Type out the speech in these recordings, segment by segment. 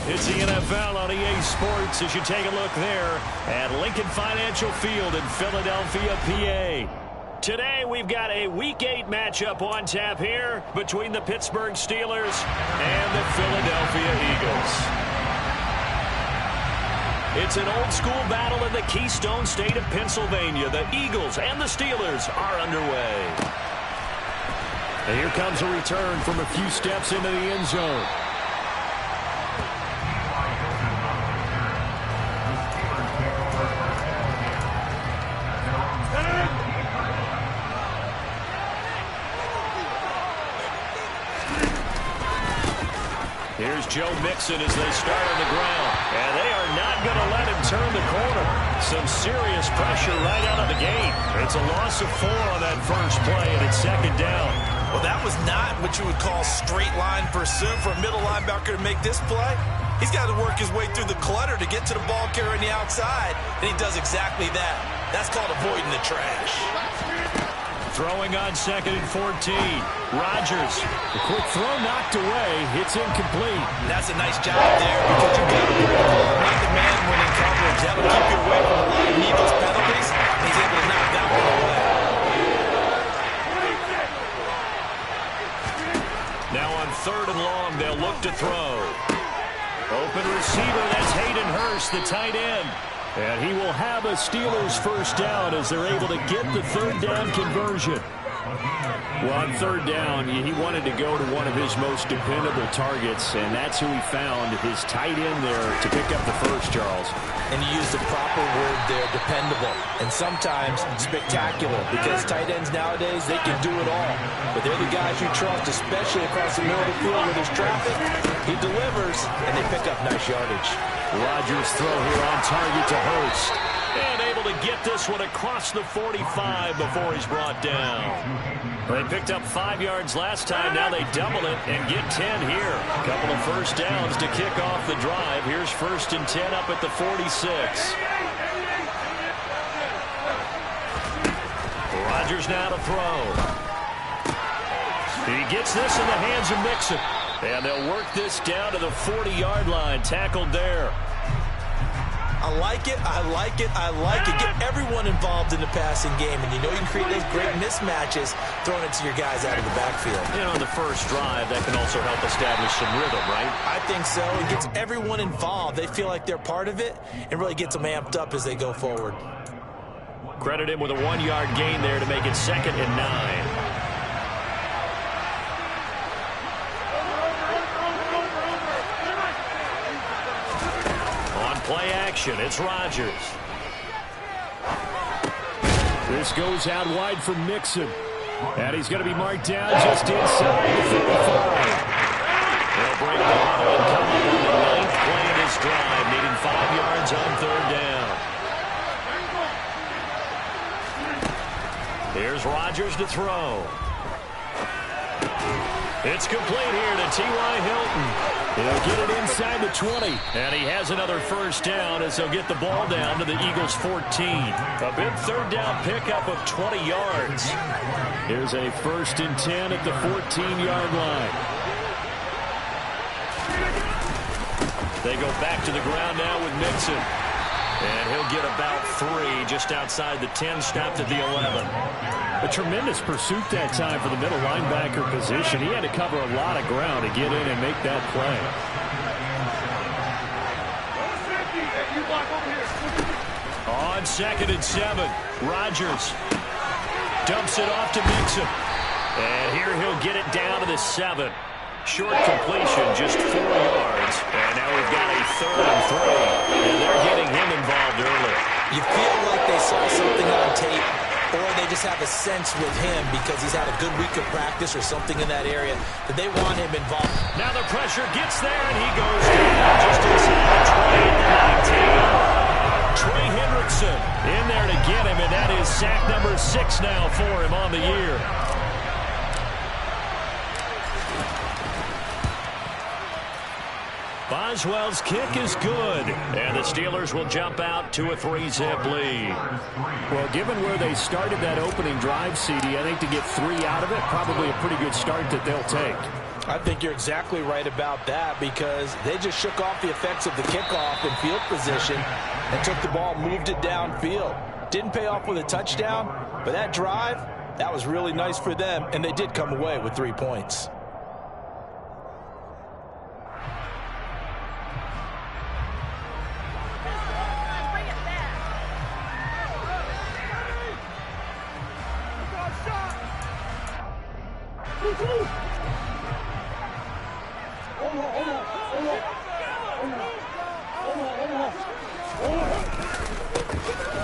It's the NFL on EA Sports as you take a look there at Lincoln Financial Field in Philadelphia, PA. Today we've got a Week 8 matchup on tap here between the Pittsburgh Steelers and the Philadelphia Eagles. It's an old-school battle in the Keystone State of Pennsylvania. The Eagles and the Steelers are underway. And here comes a return from a few steps into the end zone. Here's Joe Mixon as they start on the ground. And they are not going to let him turn the corner. Some serious pressure right out of the gate. It's a loss of 4 on that first play, and it's second down. Well, that was not what you would call straight line pursuit for a middle linebacker to make this play. He's got to work his way through the clutter to get to the ball carrier on the outside, and he does exactly that. That's called avoiding the trash. Throwing on 2nd and 14. Rodgers. The quick throw knocked away. It's incomplete. That's a nice job there because you've got to break the ball and make the man when in coverage. That'll keep you away from a lot of needless penalties. He's able to knock that one away. Now on 3rd and long, they'll look to throw. Open receiver, that's Hayden Hurst, the tight end. And he will have a Steelers first down as they're able to get the 3rd down conversion. Well, on 3rd down, he wanted to go to one of his most dependable targets, and that's who he found, his tight end there to pick up the first, Charles. And you use the proper word there, dependable, and sometimes spectacular, because tight ends nowadays, they can do it all. But they're the guys you trust, especially across the middle of the field where there's traffic. He delivers, and they pick up nice yardage. Rodgers throw here on target to Hurst. And able to get this one across the 45 before he's brought down. They picked up 5 yards last time. Now they double it and get 10 here. A couple of first downs to kick off the drive. Here's 1st and 10 up at the 46. Rodgers now to throw. He gets this in the hands of Mixon. And they'll work this down to the 40-yard line. Tackled there. I like it, I like it, I like it. Get everyone involved in the passing game, and you know you can create those great mismatches throwing it to your guys out of the backfield. You know, on the first drive, that can also help establish some rhythm, right? I think so. It gets everyone involved. They feel like they're part of it and really gets them amped up as they go forward. Credit him with a 1-yard gain there to make it 2nd and 9. Play action, it's Rodgers. This goes out wide for Mixon. And he's going to be marked down just inside the 55. They'll break the huddle and come up on the 9th play of this drive, needing 5 yards on 3rd down. Here's Rodgers to throw. It's complete here to T.Y. Hilton. He'll get it inside the 20. And he has another first down as they'll get the ball down to the Eagles' 14. A big 3rd down pickup of 20 yards. Here's a 1st and 10 at the 14-yard line. They go back to the ground now with Mixon. And he'll get about 3 just outside the 10, stopped at the 11. A tremendous pursuit that time for the middle linebacker position. He had to cover a lot of ground to get in and make that play. On 2nd and 7, Rodgers dumps it off to Mixon. And here he'll get it down to the 7. Short completion, just 4 yards. And now we've got a 3rd and 3. And they're getting him involved early. You feel like they saw something on tape, or they just have a sense with him because he's had a good week of practice or something in that area that they want him involved. Now the pressure gets there, and he goes down just inside the 20 at the 19. Trey Hendrickson in there to get him, and that is sack number 6 now for him on the year. Boswell's kick is good, and the Steelers will jump out to a 3-zip lead. Well, given where they started that opening drive, CD, I think to get 3 out of it, probably a pretty good start that they'll take. I think you're exactly right about that because they just shook off the effects of the kickoff and field position and took the ball, moved it downfield. Didn't pay off with a touchdown, but that drive, that was really nice for them, and they did come away with 3 points.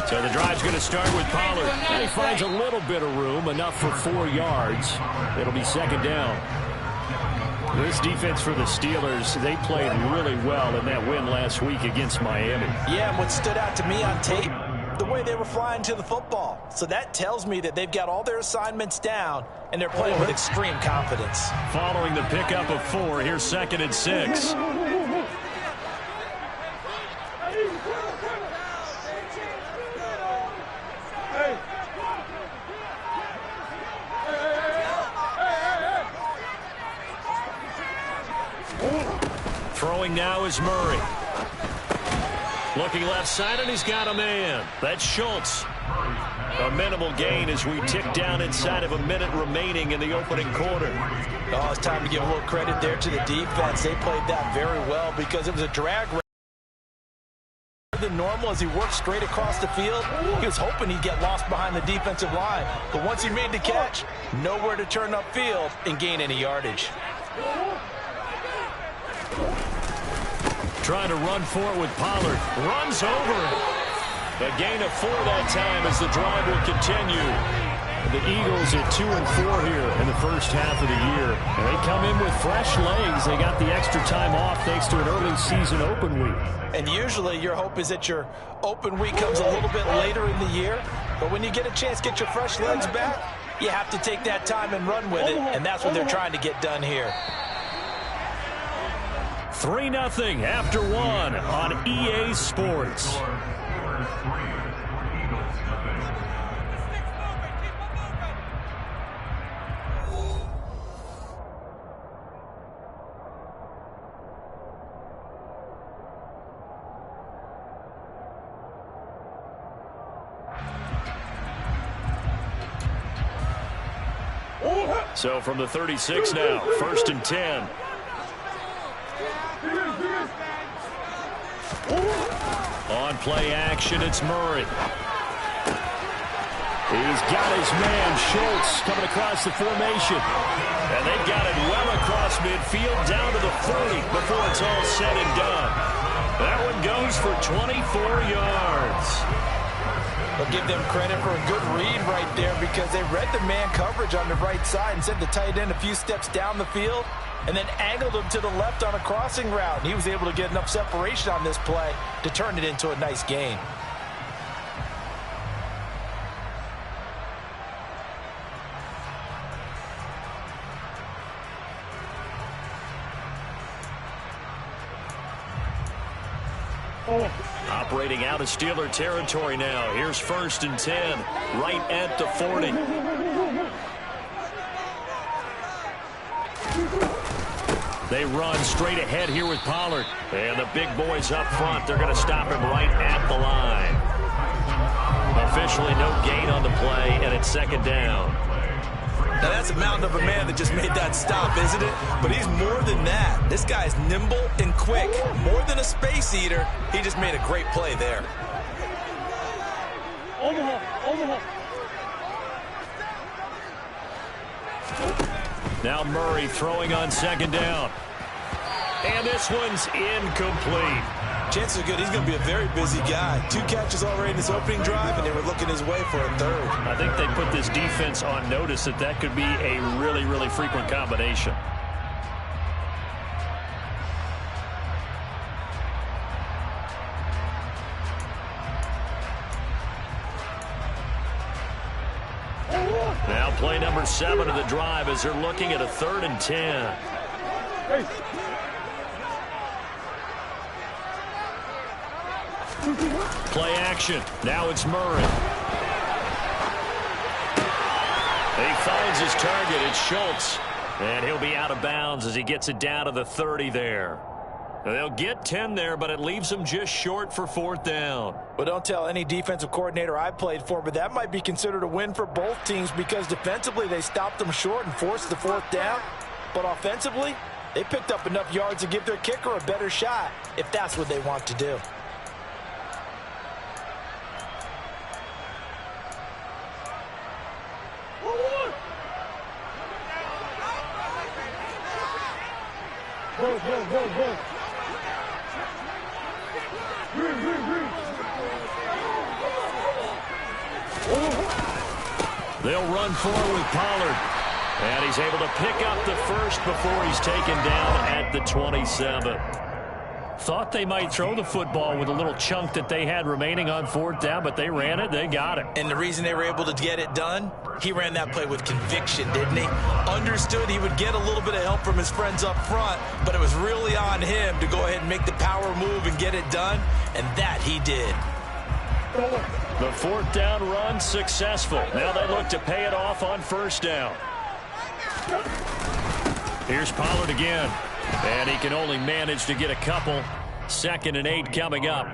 So the drive's going to start with Pollard. And he finds a little bit of room, enough for 4 yards. It'll be second down. This defense for the Steelers, they played really well in that win last week against Miami. Yeah, and what stood out to me on tape, the way they were flying to the football. So that tells me that they've got all their assignments down, and they're playing with extreme confidence. Following the pickup of 4, here's 2nd and 6. Throwing now is Murray. Looking left side, and he's got a man. That's Schultz. A minimal gain as we tick down inside of a minute remaining in the opening quarter. Oh, it's time to give a little credit there to the defense. They played that very well because it was a drag than normal as he worked straight across the field. He was hoping he'd get lost behind the defensive line. But once he made the catch, nowhere to turn upfield and gain any yardage. Trying to run for it with Pollard. Runs over it. A gain of 4 that time as the drive will continue. The Eagles at 2-4 here in the first half of the year. And they come in with fresh legs. They got the extra time off thanks to an early season open week. And usually your hope is that your open week comes a little bit later in the year. But when you get a chance to get your fresh legs back, you have to take that time and run with it. And that's what they're trying to get done here. 3-0 after 1 on EA Sports. So from the 36 now, 1st and 10. On play action, it's Murray. He's got his man, Schultz, coming across the formation. And they've got it well across midfield, down to the 40 before it's all said and done. That one goes for 24 yards. I'll give them credit for a good read right there because they read the man coverage on the right side and sent the tight end a few steps down the field and then angled him to the left on a crossing route. And he was able to get enough separation on this play to turn it into a nice gain. Operating out of Steeler territory now. Here's 1st and 10, right at the 40. They run straight ahead here with Pollard. And the big boys up front, they're going to stop him right at the line. Officially no gain on the play, and it's 2nd down. Now that's a mountain of a man that just made that stop, isn't it? But he's more than that. This guy's nimble and quick. More than a space eater, he just made a great play there. Now Murray throwing on 2nd down. And this one's incomplete. Chances are good he's going to be a very busy guy. 2 catches already in this opening drive, and they were looking his way for a 3rd. I think they put this defense on notice that that could be a really, really frequent combination. Now play number 7 of the drive as they're looking at a 3rd and 10. Play action. Now it's Murray. He finds his target. It's Schultz. And he'll be out of bounds as he gets it down to the 30 there. They'll get 10 there, but it leaves them just short for 4th down. Well, don't tell any defensive coordinator I played for, but that might be considered a win for both teams because defensively they stopped them short and forced the 4th down. But offensively, they picked up enough yards to give their kicker a better shot if that's what they want to do. Go, go, go, go. They'll run forward with Pollard. And he's able to pick up the first before he's taken down at the 27. Thought they might throw the football with a little chunk that they had remaining on 4th down, but they ran it. They got it. And the reason they were able to get it done, he ran that play with conviction, didn't he? Understood he would get a little bit of help from his friends up front, but it was really on him to go ahead and make the power move and get it done, and that he did. The 4th down run successful. Now they look to pay it off on 1st down. Here's Pollard again. And he can only manage to get a couple. 2nd and 8 coming up.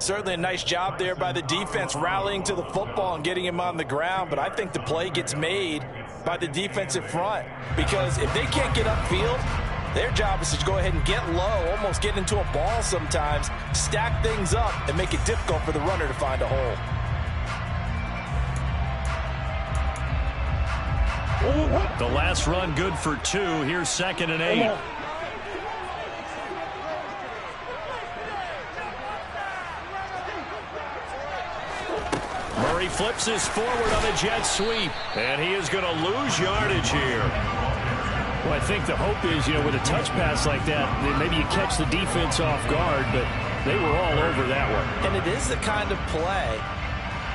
Certainly a nice job there by the defense rallying to the football and getting him on the ground, but I think the play gets made by the defensive front because if they can't get upfield, their job is to go ahead and get low, almost get into a ball sometimes, stack things up, and make it difficult for the runner to find a hole. The last run good for 2. Here's 2nd and 8. Murray flips his forward on a jet sweep. And he is going to lose yardage here. Well, I think the hope is, with a touch pass like that, maybe you catch the defense off guard, but they were all over that one. And it is the kind of play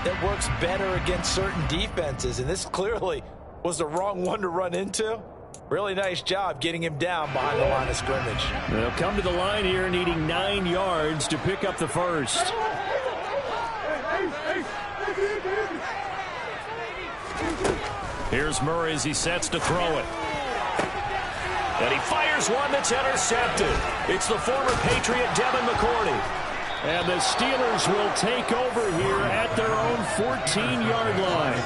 that works better against certain defenses, and this clearly was the wrong one to run into. Really nice job getting him down behind the line of scrimmage. They'll come to the line here needing 9 yards to pick up the first. Here's Murray as he sets to throw it. And he fires one that's intercepted. It's the former Patriot Devin McCourty. And the Steelers will take over here at their own 14-yard line.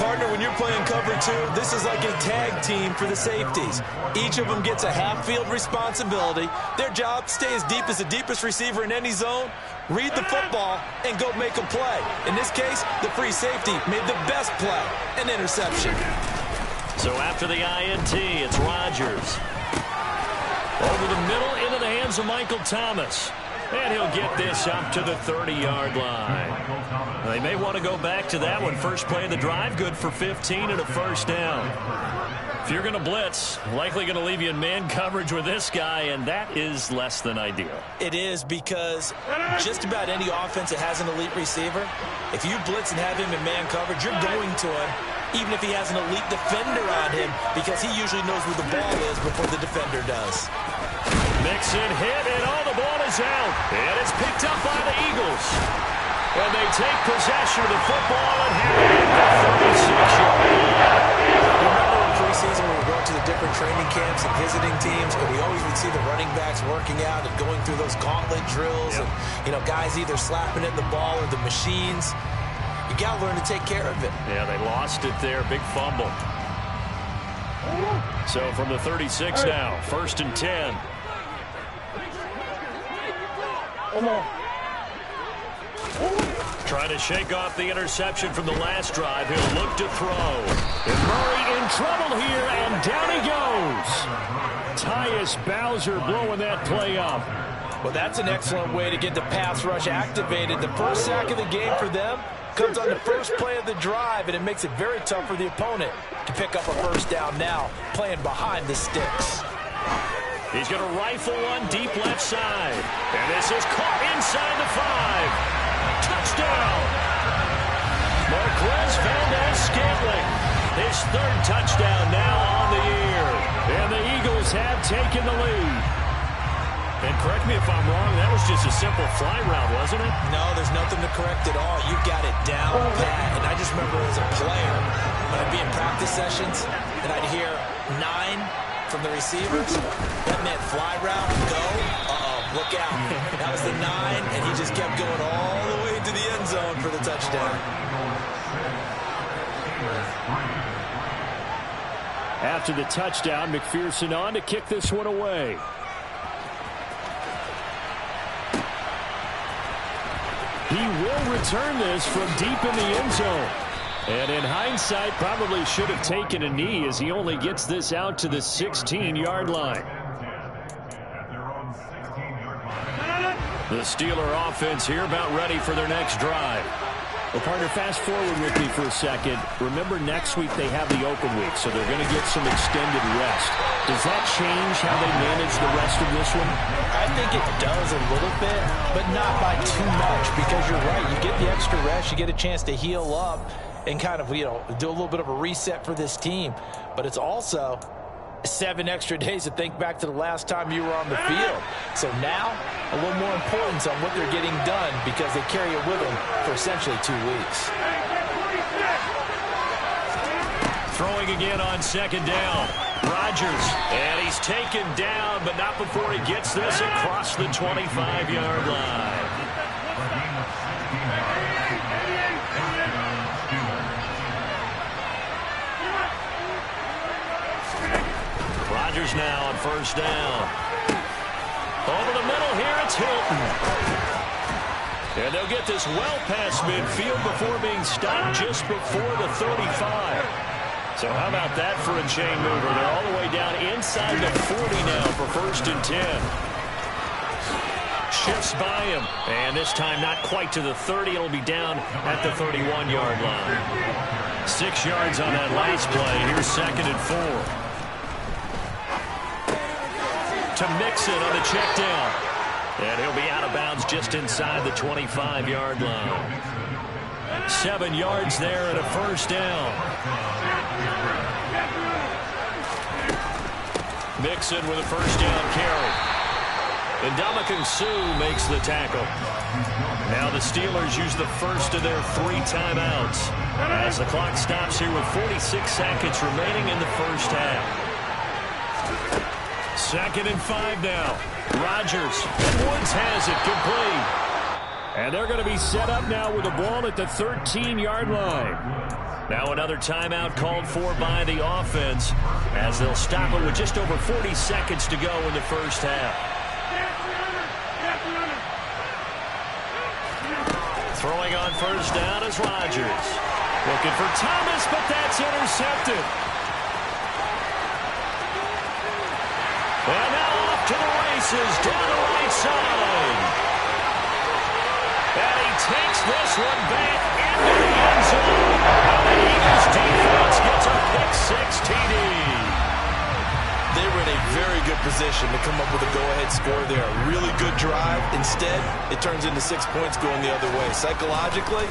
Partner, when you're playing cover 2, this is like a tag team for the safeties. Each of them gets a half-field responsibility. Their job, stay as deep as the deepest receiver in any zone, read the football, and go make a play. In this case, the free safety made the best play, an interception. So after the INT, it's Rodgers. Over the middle, into the hands of Michael Thomas. And he'll get this up to the 30-yard line. They may want to go back to that one. First play of the drive, good for 15 and a first down. If you're going to blitz, likely going to leave you in man coverage with this guy, and that is less than ideal. It is because just about any offense that has an elite receiver, if you blitz and have him in man coverage, you're going to him, even if he has an elite defender on him, because he usually knows where the ball is before the defender does. Mixon hit, and the ball is out. And it's picked up by the Eagles. And they take possession of the football and have it at the 36-yard line. Remember in preseason when we were going to the different training camps and visiting teams, and we always would see the running backs working out and going through those gauntlet drills, and guys either slapping at the ball or the machines. You got to learn to take care of it. Yeah, they lost it there. Big fumble. So from the 36 now, 1st and 10. Trying to shake off the interception from the last drive. He'll look to throw. And Murray in trouble here, and down he goes. Tyus Bowser blowing that play up. Well, that's an excellent way to get the pass rush activated. The first sack of the game for them comes on the first play of the drive, and it makes it very tough for the opponent to pick up a first down now, playing behind the sticks. He's going to rifle one deep left side. And this is caught inside the 5. Touchdown! Marquez Valdez-Scantling. His 3rd touchdown now on the year. And the Eagles have taken the lead. And correct me if I'm wrong, that was just a simple fly route, wasn't it? No, there's nothing to correct at all. You got it down pat. And I just remember as a player, when I'd be in practice sessions, and I'd hear 9 from the receivers. That meant fly route, go. Look out. That was the 9, and he just kept going all the way to the end zone for the touchdown. After the touchdown, McPherson on to kick this one away. He will return this from deep in the end zone. And in hindsight, probably should have taken a knee as he only gets this out to the 16-yard line. The Steeler offense here about ready for their next drive. Well, partner, fast forward with me for a second. Remember, next week they have the open week, so they're going to get some extended rest. Does that change how they manage the rest of this one? I think it does a little bit, but not by too much, because you're right. You get the extra rest. You get a chance to heal up and kind of, do a little bit of a reset for this team. But it's also 7 extra days to think back to the last time you were on the field. So now, a little more importance on what they're getting done because they carry it with them for essentially 2 weeks. Throwing again on second down. Rodgers, and he's taken down, but not before he gets this across the 25-yard line. Rodgers now on first down. Over the middle here, it's Hilton. And they'll get this well past midfield before being stopped just before the 35. So how about that for a chain mover? They're all the way down inside the 40 now for first and 10. Shifts by him. And this time not quite to the 30. It'll be down at the 31-yard line. 6 yards on that last play. Here's second and 4. To Mixon on the check down. And he'll be out of bounds just inside the 25-yard line. 7 yards there and a first down. Mixon with a first down carry. And Ndamukong Suh makes the tackle. Now the Steelers use the first of their 3 timeouts as the clock stops here with 46 seconds remaining in the first half. 2nd and 5 now. Rodgers. And Woods has it complete. And they're going to be set up now with the ball at the 13-yard line. Now another timeout called for by the offense as they'll stop it with just over 40 seconds to go in the first half. Throwing on first down is Rodgers. Looking for Thomas, but that's intercepted. And now off to the races down the right side. And he takes this one back into the end zone. And the Eagles defense gets a pick-6 TD. They were in a very good position to come up with a go-ahead score there. A really good drive. Instead, it turns into 6 points going the other way. Psychologically,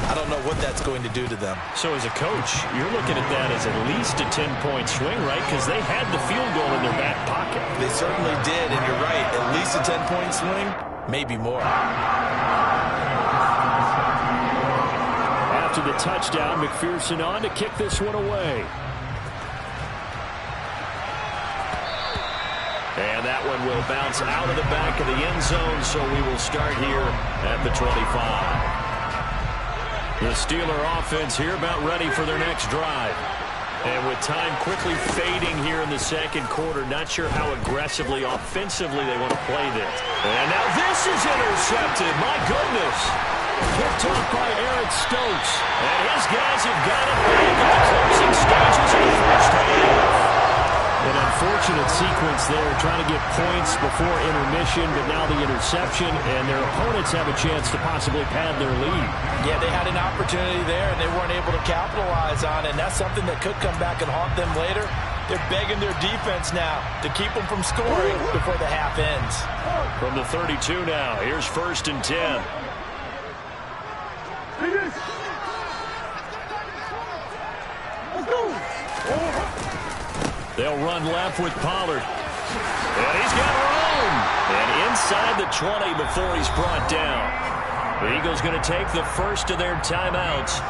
I don't know what that's going to do to them. So as a coach, you're looking at that as at least a 10-point swing, right? Because they had the field goal in their back pocket. They certainly did, and you're right. At least a 10-point swing, maybe more. After the touchdown, McPherson on to kick this one away. And that one will bounce out of the back of the end zone, so we will start here at the 25. The Steeler offense here about ready for their next drive. And with time quickly fading here in the second quarter, not sure how aggressively, offensively they want to play this. And now this is intercepted. My goodness. Picked off by Eric Stokes. And his guys have got it back in the closing stages of the first half. An unfortunate sequence there, trying to get points before intermission, but now the interception, and their opponents have a chance to possibly pad their lead. Yeah, they had an opportunity there, and they weren't able to capitalize on it, and that's something that could come back and haunt them later. They're begging their defense now to keep them from scoring before the half ends. From the 32 now, here's first and 10. They'll run left with Pollard. And he's got room. And inside the 20 before he's brought down. The Eagles going to take the first of their timeouts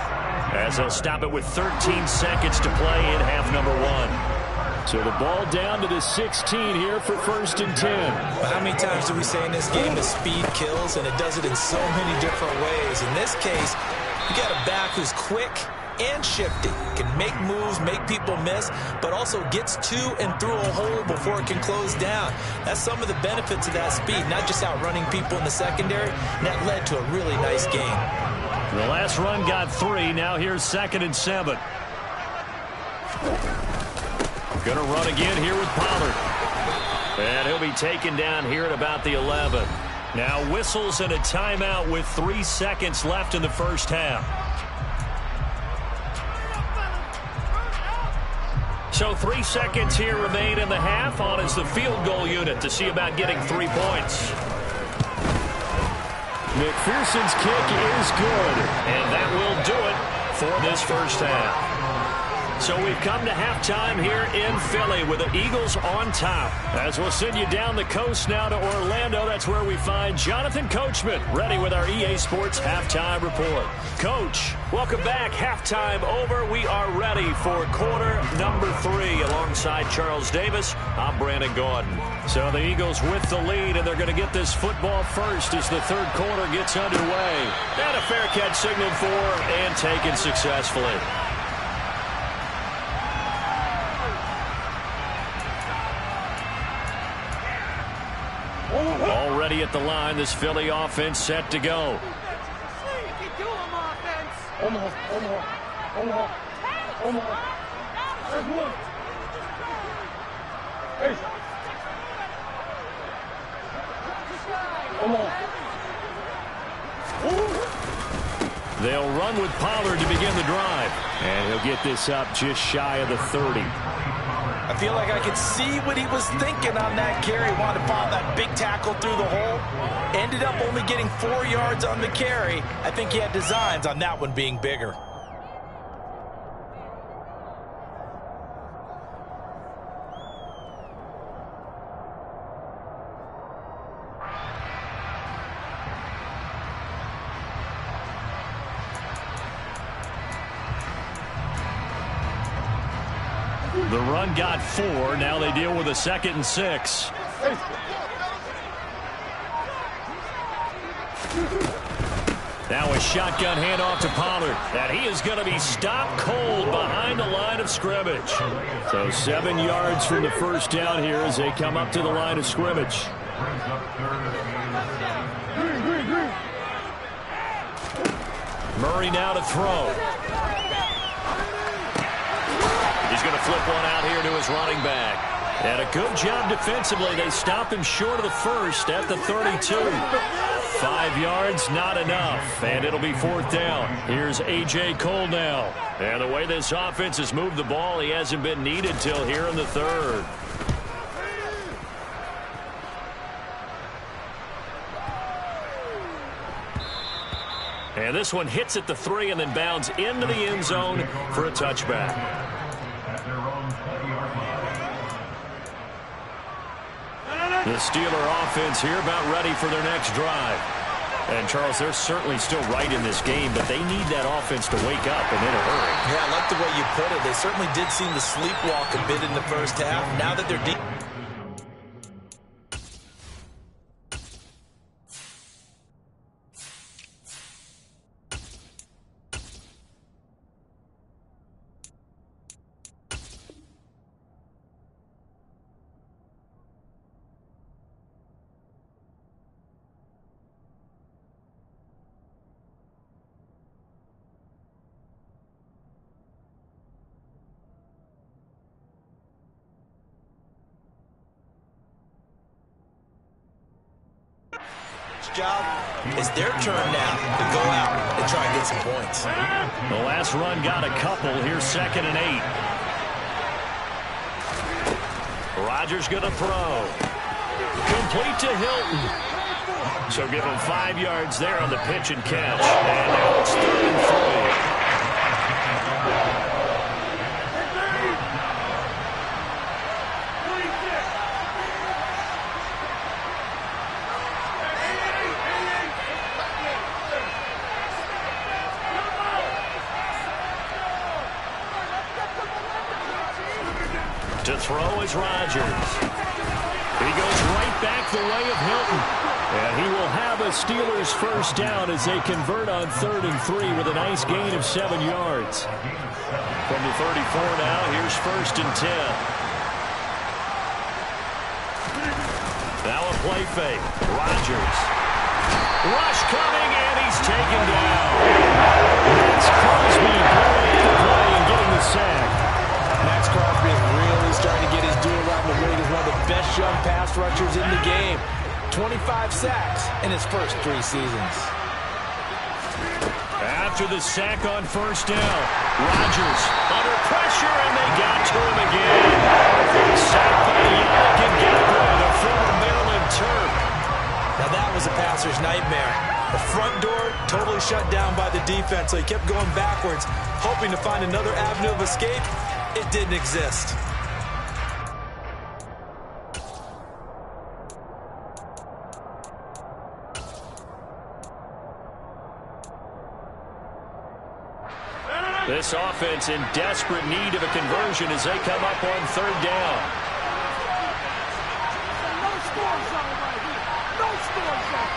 as they'll stop it with 13 seconds to play in half number one. So the ball down to the 16 here for 1st and 10. Well, how many times do we say in this game that speed kills, and it does it in so many different ways? In this case, you got a back who's quick and shifty, can make moves, make people miss, but also gets to and through a hole before it can close down. That's some of the benefits of that speed, not just outrunning people in the secondary. That led to a really nice game. The last run got 3. Now here's 2nd and 7. Gonna run again here with Pollard. And he'll be taken down here at about the 11. Now whistles and a timeout with 3 seconds left in the first half. So 3 seconds here remain in the half on as the field goal unit to see about getting 3 points. McPherson's kick is good, and that will do it for this first half. So we've come to halftime here in Philly with the Eagles on top. As we'll send you down the coast now to Orlando, that's where we find Jonathan Coachman ready with our EA Sports Halftime Report. Coach, welcome back. Halftime over. We are ready for quarter number 3 alongside Charles Davis. I'm Brandon Gordon. So the Eagles with the lead, and they're going to get this football first as the third quarter gets underway. And a fair catch signaled for and taken successfully. Already at the line, this Philly offense set to go. They'll run with Pollard to begin the drive. And he'll get this up just shy of the 30. I feel like I could see what he was thinking on that carry. Wanted to follow that big tackle through the hole. Ended up only getting 4 yards on the carry. I think he had designs on that one being bigger. The run got 4. Now they deal with a 2nd and 6. Now a shotgun handoff to Pollard. And he is going to be stopped cold behind the line of scrimmage. So 7 yards from the first down here as they come up to the line of scrimmage. Murray now to throw. He's going to flip one out here to his running back. And a good job defensively. They stop him short of the first at the 32. 5 yards, not enough. And it'll be 4th down. Here's A.J. Cole now. And the way this offense has moved the ball, he hasn't been needed till here in the 3rd. And this one hits at the 3 and then bounds into the end zone for a touchback. The Steeler offense here about ready for their next drive. And, Charles, they're certainly still right in this game, but they need that offense to wake up and in a hurry. Yeah, I like the way you put it. They certainly did seem to sleepwalk a bit in the first half. Now that they're deep. Job. It's their turn now to go out and try and get some points. The last run got a couple. Here's 2nd and 8. Rodgers going to throw. Complete to Hilton. So give him 5 yards there on the pitch and catch. And now it's 3rd and 3. To throw is Rodgers. He goes right back the way of Hilton. And he will have a Steelers first down as they convert on 3rd and 3 with a nice gain of 7 yards. From the 34 now, here's 1st and 10. Now a play fake. Rodgers. Rush coming, and he's taken down. Max Crosby blowing the play and getting the sack. Max Crosby is really starting to get his due around the league as one of the best young pass rushers in the game. 25 sacks in his first 3 seasons. After the sack on 1st down, Rodgers under pressure, and they got to him again. Sacked by Yannick Ngakoue, the former Maryland Terp. Now that was a passer's nightmare. The front door totally shut down by the defense, so he kept going backwards, hoping to find another avenue of escape. It didn't exist. This offense in desperate need of a conversion as they come up on 3rd down. No score zone right here. No score zone.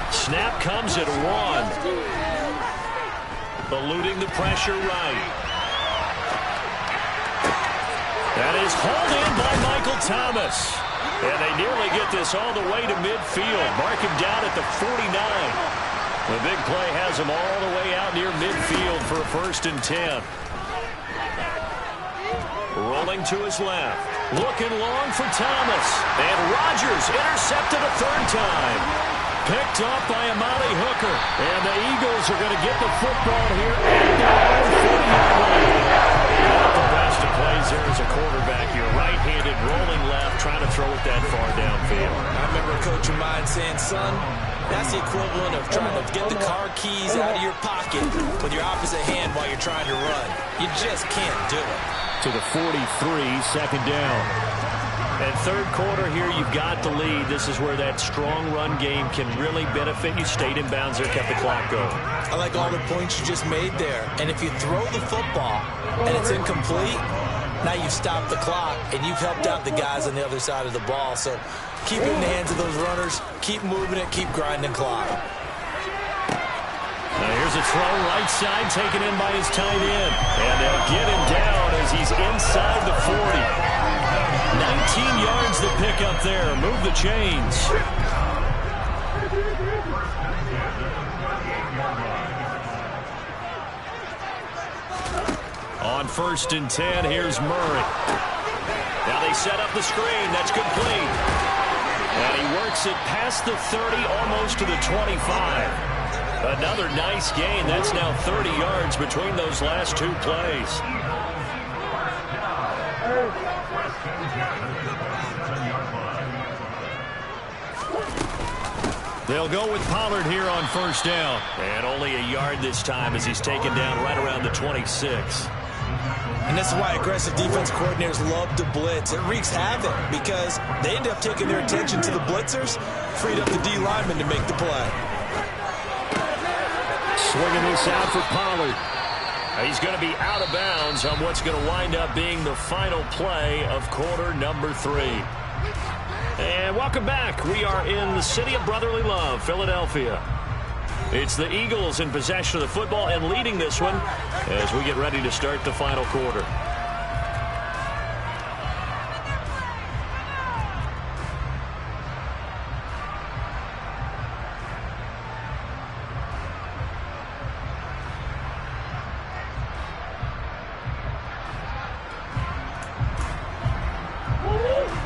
Snap comes at 1. Eluding the pressure right. That is hauled in by Michael Thomas. And they nearly get this all the way to midfield. Mark him down at the 49. The big play has him all the way out near midfield for a 1st and 10. Rolling to his left. Looking long for Thomas. And Rodgers intercepted a 3rd time. Picked off by Amali Hooker. And the Eagles are going to get the football here at their own 40-yard line. Not the best of plays there as a quarterback. You're right-handed, rolling left, trying to throw it that far downfield. I remember a coach of mine saying, son, that's the equivalent of trying to get the car keys out of your pocket with your opposite hand while you're trying to run. You just can't do it. To the 43, 2nd down. And 3rd quarter here, you've got the lead. This is where that strong run game can really benefit you. Stayed in bounds there, kept the clock going. I like all the points you just made there. And if you throw the football and it's incomplete, now you've stopped the clock and you've helped out the guys on the other side of the ball. So keep it in the hands of those runners. Keep moving it. Keep grinding clock. Now here's a throw right side taken in by his tight end. And they'll get him down as he's inside the 40. 19 yards to pick up there. Move the chains. On 1st and 10, here's Murray. Now they set up the screen. That's complete. And he works it past the 30, almost to the 25. Another nice gain. That's now 30 yards between those last 2 plays. They'll go with Pollard here on 1st down. And only a yard this time as he's taken down right around the 26. And this is why aggressive defense coordinators love to blitz. It wreaks havoc because they end up taking their attention to the blitzers, freed up the D lineman to make the play. Swinging this out for Pollard. He's going to be out of bounds on what's going to wind up being the final play of quarter number 3. And welcome back. We are in the city of brotherly love, Philadelphia. It's the Eagles in possession of the football and leading this one as we get ready to start the final quarter.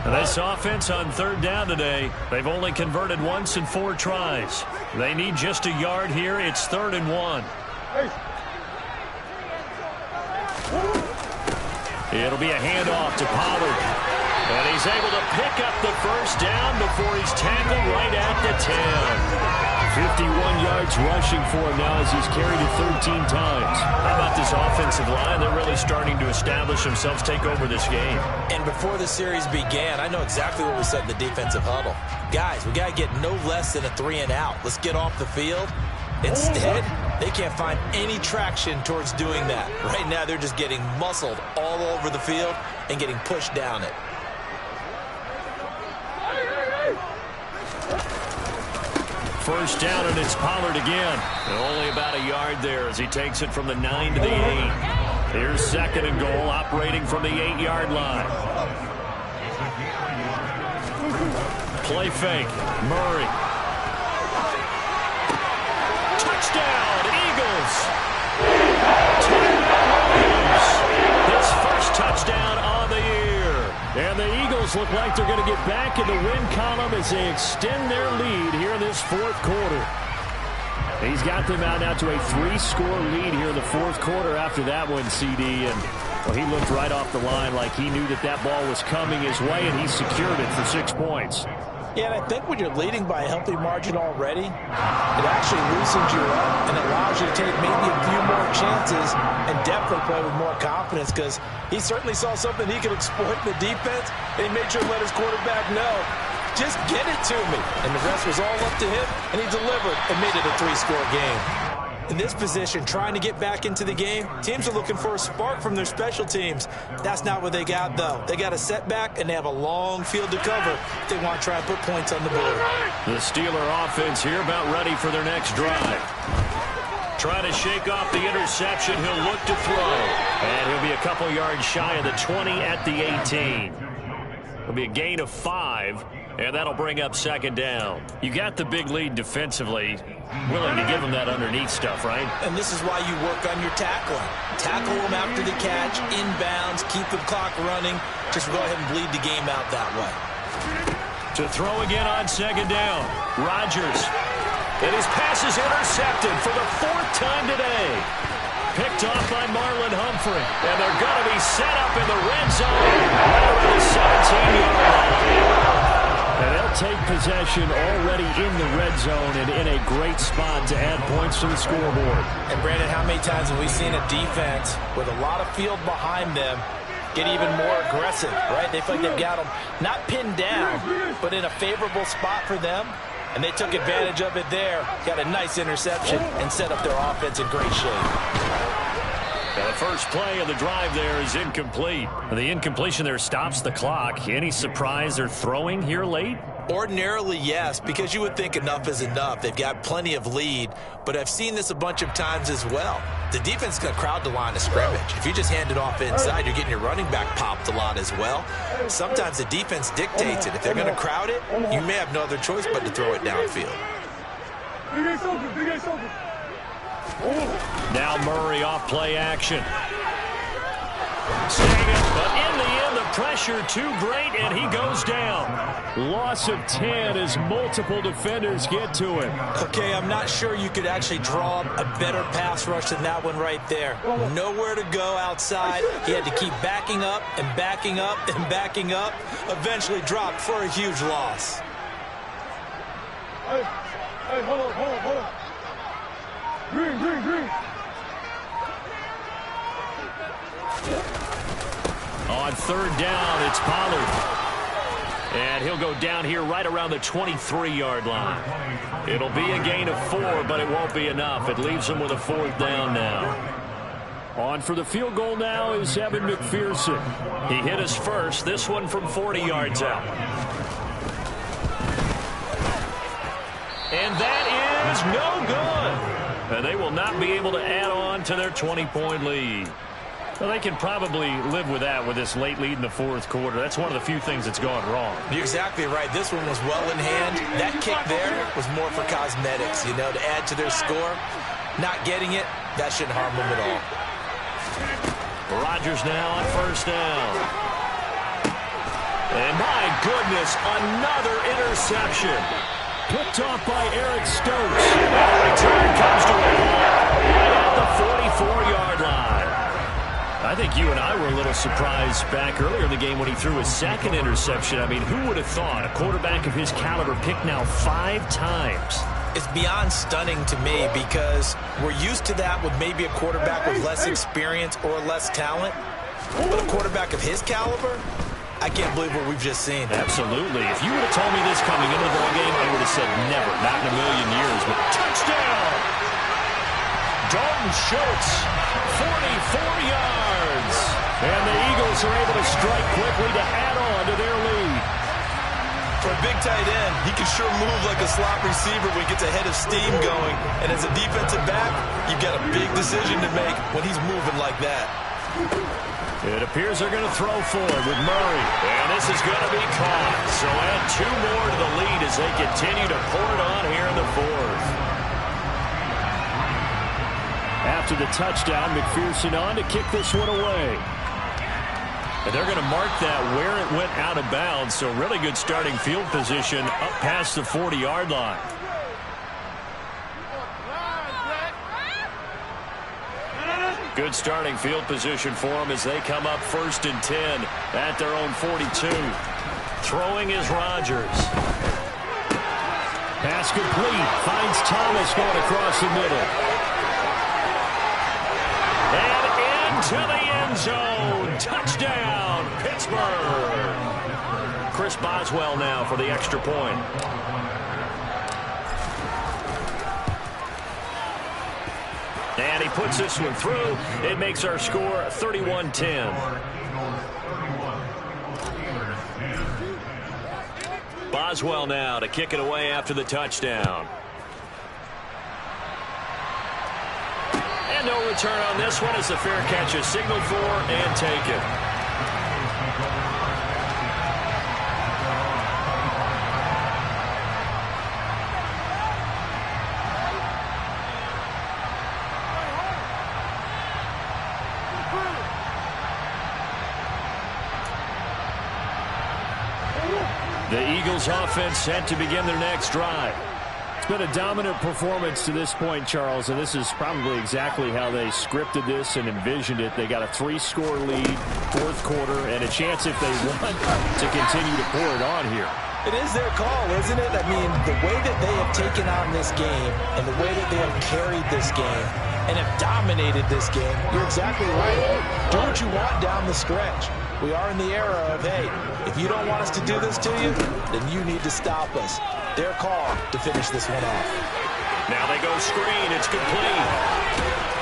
This offense on 3rd down today, they've only converted once in 4 tries. They need just a yard here. It's 3rd and 1. It'll be a handoff to Pollard. And he's able to pick up the first down before he's tackled right at the 10. 51 yards rushing for him now as he's carried it 13 times. How about this offensive line? They're really starting to establish themselves, take over this game. And before the series began, I know exactly what we said in the defensive huddle. Guys, we got to get no less than a 3 and out. Let's get off the field Instead, they can't find any traction towards doing that. Right now, they're just getting muscled all over the field and getting pushed down it. First down, and it's Pollard again. And only about a yard there as he takes it from the 9 to the 8. Here's second and goal, operating from the 8-yard line. Play fake. Murray. Touchdown, Eagles. His first touchdown on the year. And the Eagles look like they're going to get back in the win column as they extend their lead here in this fourth quarter. He's got them out now to a 3-score lead here in the fourth quarter after that one, CD. And well, he looked right off the line like he knew that that ball was coming his way, and he secured it for 6 points. Yeah, and I think when you're leading by a healthy margin already, it actually loosens you up and allows you to take maybe a few more chances and definitely play with more confidence, because he certainly saw something he could exploit in the defense, and he made sure to let his quarterback know, just get it to me. And the rest was all up to him, and he delivered and made it a 3-score game. In this position, trying to get back into the game, teams are looking for a spark from their special teams. That's not what they got, though. They got a setback, and they have a long field to cover if they want to try and put points on the board. The Steeler offense here about ready for their next drive. Trying to shake off the interception. He'll look to throw. And he'll be a couple yards shy of the 20 at the 18. It'll be a gain of 5. And that'll bring up second down. You got the big lead defensively. Willing to give them that underneath stuff, right? And this is why you work on your tackling. Tackle them after the catch, inbounds, keep the clock running. Just go ahead and bleed the game out that way. To throw again on second down. Rodgers. And his pass is intercepted for the 4th time today. Picked off by Marlon Humphrey. And they're going to be set up in the red zone right around the 17-yard line. And they'll take possession already in the red zone and in a great spot to add points to the scoreboard. And, Brandon, how many times have we seen a defense with a lot of field behind them get even more aggressive, right? They feel like they've got them not pinned down, but in a favorable spot for them. And they took advantage of it there. Got a nice interception and set up their offense in great shape. The first play of the drive there is incomplete. The incompletion there stops the clock. Any surprise they're throwing here late? Ordinarily, yes, because you would think enough is enough. They've got plenty of lead, but I've seen this a bunch of times as well. The defense is going to crowd the line of scrimmage. If you just hand it off inside, you're getting your running back popped a lot as well. Sometimes the defense dictates it. If they're going to crowd it, you may have no other choice but to throw it downfield. Now Murray off play action. But in the end, the pressure too great, and he goes down. Loss of 10 as multiple defenders get to him. Okay, I'm not sure you could actually draw a better pass rush than that one right there. Nowhere to go outside. He had to keep backing up and backing up and backing up. Eventually dropped for a huge loss. Hey, hold on. Green. On third down, it's Pollard. And he'll go down here right around the 23-yard line. It'll be a gain of 4, but it won't be enough. It leaves him with a 4th down now. On for the field goal now is Evan McPherson. He hit his first, this one from 40 yards out. And that is no good. And they will not be able to add on to their 20-point lead. Well, they can probably live with that with this late lead in the fourth quarter. That's one of the few things that's gone wrong. You're exactly right. This one was well in hand. That kick there was more for cosmetics, to add to their score. Not getting it, that shouldn't harm them at all. Rodgers now on first down. And my goodness, another interception. Picked off by Eric Stokes. And the return comes to a ball right at the 44-yard line. I think you and I were a little surprised back earlier in the game when he threw his second interception. I mean, who would have thought a quarterback of his caliber picked now 5 times? It's beyond stunning to me because we're used to that with maybe a quarterback with less experience or less talent. But a quarterback of his caliber, I can't believe what we've just seen. Absolutely. If you would have told me this coming into the ballgame, I would have said never, not in a million years. But touchdown! Dalton Schultz, 44 yards. And the Eagles are able to strike quickly to add on to their lead. For a big tight end, he can sure move like a slot receiver when he gets a head of steam going. And as a defensive back, you've got a big decision to make when he's moving like that. It appears they're going to throw forward with Murray. And this is going to be caught. So add 2 more to the lead as they continue to pour it on here in the 4th. After the touchdown, McPherson on to kick this one away. And they're going to mark that where it went out of bounds. So really good starting field position up past the 40-yard line. Good starting field position for them as they come up 1st and 10 at their own 42. Throwing is Rodgers. Pass complete. Finds Thomas going across the middle. And into the end zone. Touchdown, Pittsburgh. Chris Boswell now for the extra point. And he puts this one through. It makes our score 31-10. Boswell now to kick it away after the touchdown. And no return on this one as the fair catch is signaled for and taken. The Eagles offense set to begin their next drive. It's been a dominant performance to this point, Charles, and this is probably exactly how they scripted this and envisioned it. They got a 3-score lead, 4th quarter, and a chance if they want to continue to pour it on here. It is their call, isn't it? I mean, the way that they have taken on this game and the way that they have carried this game and have dominated this game, you're exactly right. Do what you want down the stretch. We are in the era of, hey, if you don't want us to do this to you, then you need to stop us. Their call to finish this one off. Now they go screen. It's complete.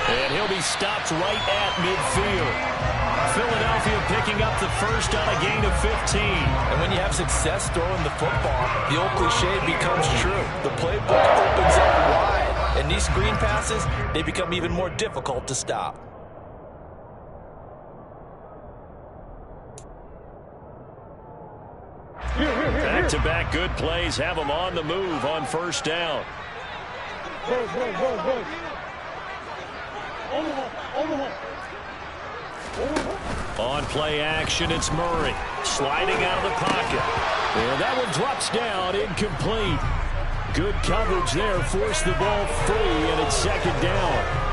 And he'll be stopped right at midfield. Philadelphia picking up the first on a gain of 15. And when you have success throwing the football, the old cliche becomes true. The playbook opens up wide. And these screen passes, they become even more difficult to stop. Back-to-back good plays have them on the move on 1st down. On play action, it's Murray sliding out of the pocket. And that one drops down, incomplete. Good coverage there, forced the ball free, and it's 2nd down.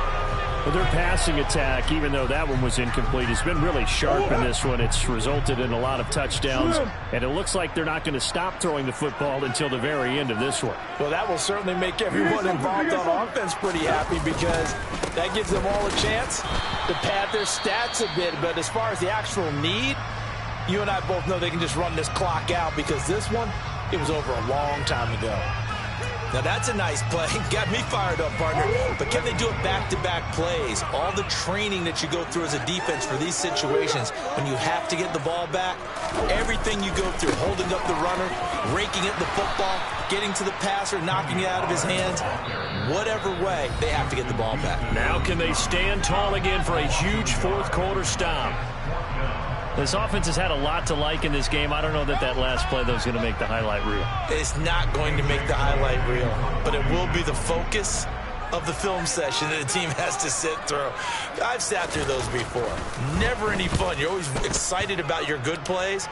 But their passing attack, even though that one was incomplete, has been really sharp in this one. It's resulted in a lot of touchdowns, and it looks like they're not going to stop throwing the football until the very end of this one. Well, that will certainly make everyone involved on offense pretty happy because that gives them all a chance to pad their stats a bit. But as far as the actual need, you and I both know they can just run this clock out because this one, it was over a long time ago. Now, that's a nice play. Got me fired up, partner. But can they do it back-to-back plays? All the training that you go through as a defense for these situations, when you have to get the ball back, everything you go through, holding up the runner, raking at the football, getting to the passer, knocking it out of his hands, whatever way, they have to get the ball back. Now can they stand tall again for a huge 4th quarter stop? This offense has had a lot to like in this game. I don't know that last play, though, is going to make the highlight reel. It's not going to make the highlight reel, but it will be the focus of the film session that the team has to sit through. I've sat through those before. Never any fun. You're always excited about your good plays,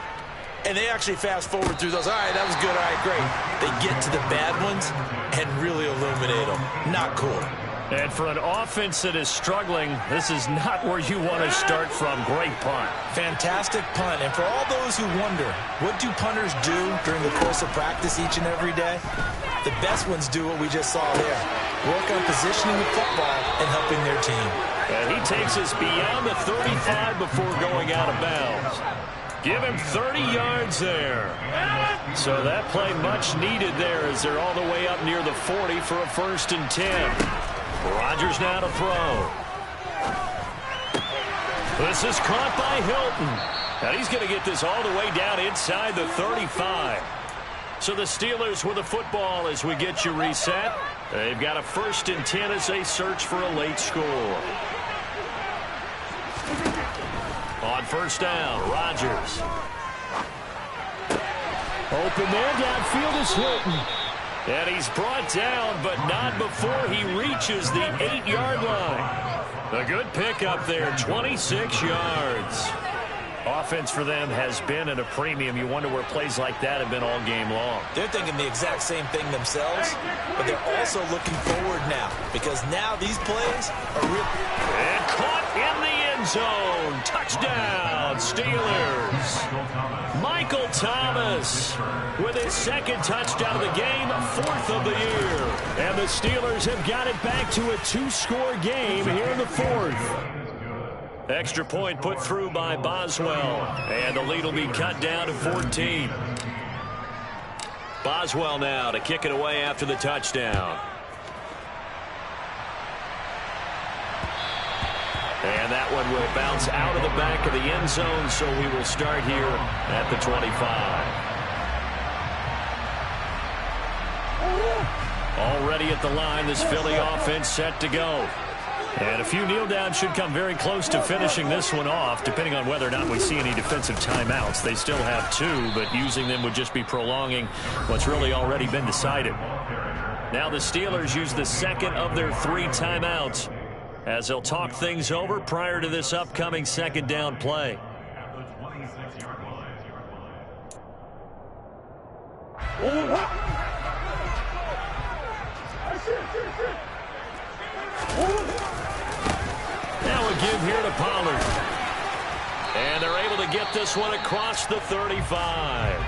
and they actually fast forward through those. All right, that was good. All right, great. They get to the bad ones and really illuminate them. Not cool. And for an offense that is struggling, this is not where you want to start from. Great punt. Fantastic punt. And for all those who wonder, what do punters do during the course of practice each and every day? The best ones do what we just saw there. Work on positioning the football and helping their team. And he takes us beyond the 35 before going out of bounds. Give him 30 yards there. So that play much needed there as they're all the way up near the 40 for a 1st and 10. Rodgers now to throw. This is caught by Hilton. And he's going to get this all the way down inside the 35. So the Steelers with the football as we get you reset. They've got a 1st and 10 as they search for a late score. On 1st down, Rodgers. Open there, downfield is Hilton. And he's brought down, but not before he reaches the 8-yard line. A good pickup there, 26 yards. Offense for them has been at a premium. You wonder where plays like that have been all game long. They're thinking the exact same thing themselves, but they're also looking forward now because now these plays are real. And caught in the end zone. Touchdown, Steelers. Michael Thomas with his 2nd touchdown of the game, 4th of the year. And the Steelers have got it back to a 2-score game here in the 4th. Extra point put through by Boswell. And the lead will be cut down to 14. Boswell now to kick it away after the touchdown. And that one will bounce out of the back of the end zone, so we will start here at the 25. Already at the line, this Philly offense set to go. And a few kneel downs should come very close to finishing this one off, depending on whether or not we see any defensive timeouts. They still have 2, but using them would just be prolonging what's really already been decided. Now the Steelers use the 2nd of their 3 timeouts as they'll talk things over prior to this upcoming 2nd down play. Now a give here to Pollard. And they're able to get this one across the 35.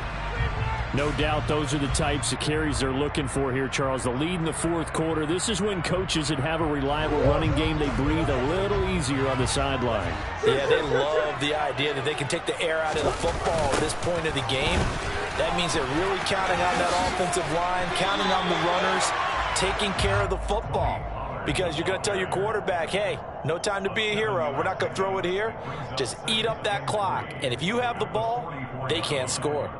No doubt those are the types of carries they're looking for here, Charles. The lead in the 4th quarter. This is when coaches that have a reliable running game, they breathe a little easier on the sideline. Yeah, they love the idea that they can take the air out of the football at this point of the game. That means they're really counting on that offensive line, counting on the runners, taking care of the football. Because you're going to tell your quarterback, hey, no time to be a hero. We're not going to throw it here. Just eat up that clock. And if you have the ball, they can't score.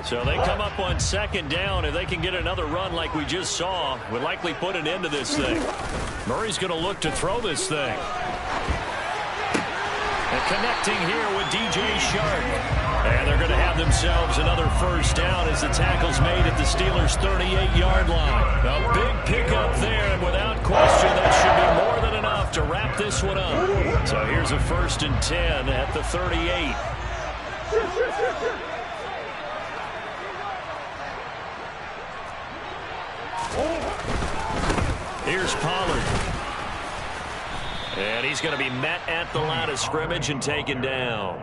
So they come up on 2nd down. If they can get another run like we just saw, would likely put an end to this thing. Murray's going to look to throw this thing. And connecting here with DJ Shark. And they're going to have themselves another 1st down as the tackle's made at the Steelers' 38-yard line. A big pickup there, and without question, that should be more than enough to wrap this one up. So here's a 1st and 10 at the 38. Here's Pollard. And he's going to be met at the line of scrimmage and taken down.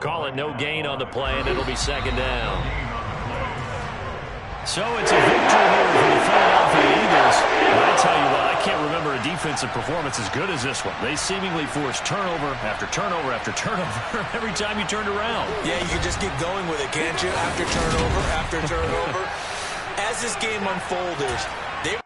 Call it no gain on the play, and it'll be 2nd down. So it's a victory here for the Philadelphia Eagles. But I tell you what, I can't remember a defensive performance as good as this one. They seemingly forced turnover after turnover after turnover every time you turned around. Yeah, you can just keep going with it, can't you? After turnover, after turnover. As this game unfolded, they